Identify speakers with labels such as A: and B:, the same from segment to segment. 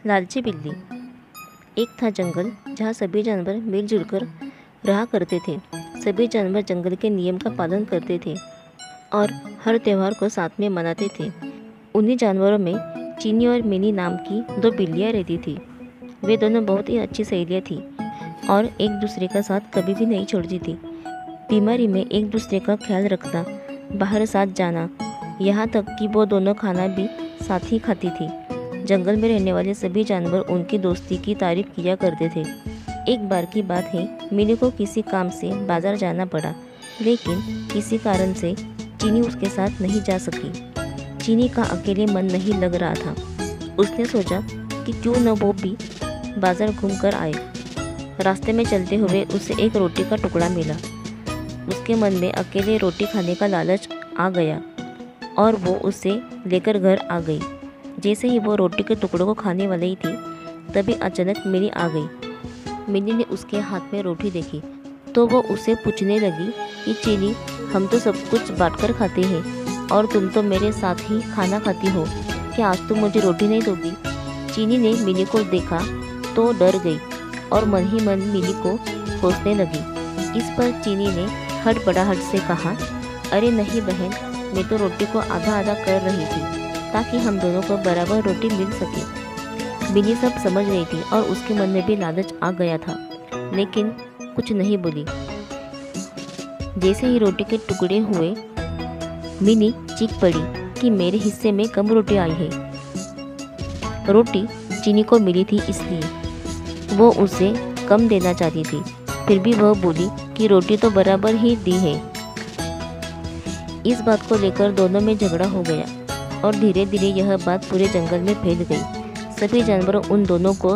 A: लालची बिल्ली। एक था जंगल जहाँ सभी जानवर मिलजुल कर रहा करते थे। सभी जानवर जंगल के नियम का पालन करते थे और हर त्यौहार को साथ में मनाते थे। उन्हीं जानवरों में चीनी और मिनी नाम की दो बिल्लियाँ रहती थी। वे दोनों बहुत ही अच्छी सहेलियाँ थीं और एक दूसरे का साथ कभी भी नहीं छोड़ती थी। बीमारी में एक दूसरे का ख्याल रखना, बाहर साथ जाना, यहाँ तक कि वो दोनों खाना भी साथ ही खाती थी। जंगल में रहने वाले सभी जानवर उनकी दोस्ती की तारीफ किया करते थे। एक बार की बात है, मिनी को किसी काम से बाजार जाना पड़ा, लेकिन किसी कारण से चीनी उसके साथ नहीं जा सकी। चीनी का अकेले मन नहीं लग रहा था। उसने सोचा कि क्यों न वो भी बाजार घूम कर आए। रास्ते में चलते हुए उसे एक रोटी का टुकड़ा मिला। उसके मन में अकेले रोटी खाने का लालच आ गया और वो उसे लेकर घर आ गई। जैसे ही वो रोटी के टुकड़ों को खाने वाली ही थी, तभी अचानक मिनी आ गई। मिनी ने उसके हाथ में रोटी देखी तो वो उसे पूछने लगी कि चीनी, हम तो सब कुछ बांटकर खाते हैं और तुम तो मेरे साथ ही खाना खाती हो, क्या आज तुम मुझे रोटी नहीं दोगी? चीनी ने मिनी को देखा तो डर गई और मन ही मन मिनी को कोसने लगी। इस पर चीनी ने हड़बड़ाहट से कहा, अरे नहीं बहन, मैं तो रोटी को आधा आधा कर रही थी ताकि हम दोनों को बराबर रोटी मिल सके। मिनी सब समझ रही थी और उसके मन में भी लालच आ गया था, लेकिन कुछ नहीं बोली। जैसे ही रोटी के टुकड़े हुए, मिनी चीख पड़ी कि मेरे हिस्से में कम रोटी आई है। रोटी चीनी को मिली थी इसलिए वो उसे कम देना चाहती थी, फिर भी वह बोली कि रोटी तो बराबर ही दी है। इस बात को लेकर दोनों में झगड़ा हो गया और धीरे धीरे यह बात पूरे जंगल में फैल गई। सभी जानवर उन दोनों को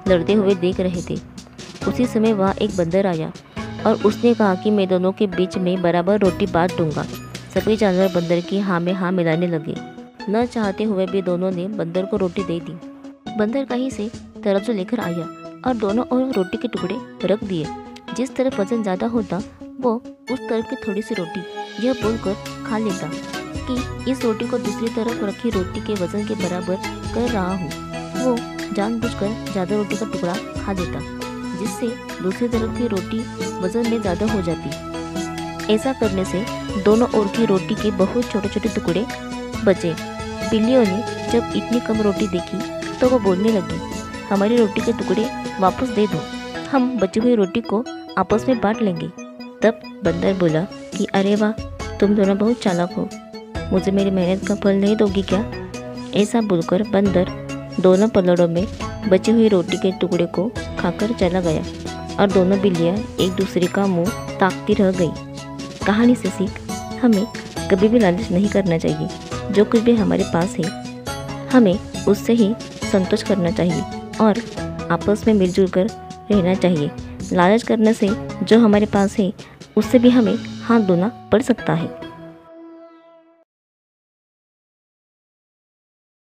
A: लड़ते हुए देख रहे थे। उसी समय वहाँ एक बंदर आया और उसने कहा कि मैं दोनों के बीच में बराबर रोटी बांट दूंगा। सभी जानवर बंदर की हाँ में हाँ मिलाने लगे। न चाहते हुए भी दोनों ने बंदर को रोटी दे दी। बंदर कहीं से तराजू लेकर आया और दोनों ओर रोटी के टुकड़े रख दिए। जिस तरफ वजन ज़्यादा होता वो उस तरफ की थोड़ी सी रोटी यह बोलकर खा लेता कि इस रोटी को दूसरी तरफ रखी रोटी के वजन के बराबर कर रहा हूँ। वो जानबूझकर ज़्यादा रोटी का टुकड़ा खा देता, जिससे दूसरी तरफ की रोटी वजन में ज़्यादा हो जाती। ऐसा करने से दोनों ओर की रोटी के बहुत छोटे छोटे टुकड़े बचे। बिल्लियों ने जब इतनी कम रोटी देखी तो वो बोलने लगी, हमारी रोटी के टुकड़े वापस दे दो, हम बची हुई रोटी को आपस में बांट लेंगे। तब बंदर बोला कि अरे वाह, तुम दोनों बहुत चालाक हो, मुझे मेरी मेहनत का फल नहीं दोगी क्या? ऐसा बोलकर बंदर दोनों पलड़ों में बची हुई रोटी के टुकड़े को खाकर चला गया और दोनों बिल्लियाँ एक दूसरे का मुंह ताकती रह गई। कहानी से सीख, हमें कभी भी लालच नहीं करना चाहिए। जो कुछ भी हमारे पास है हमें उससे ही संतोष करना चाहिए और आपस में मिलजुल कर रहना चाहिए। लालच करने से जो हमारे पास है उससे भी हमें हाथ धोना पड़ सकता है।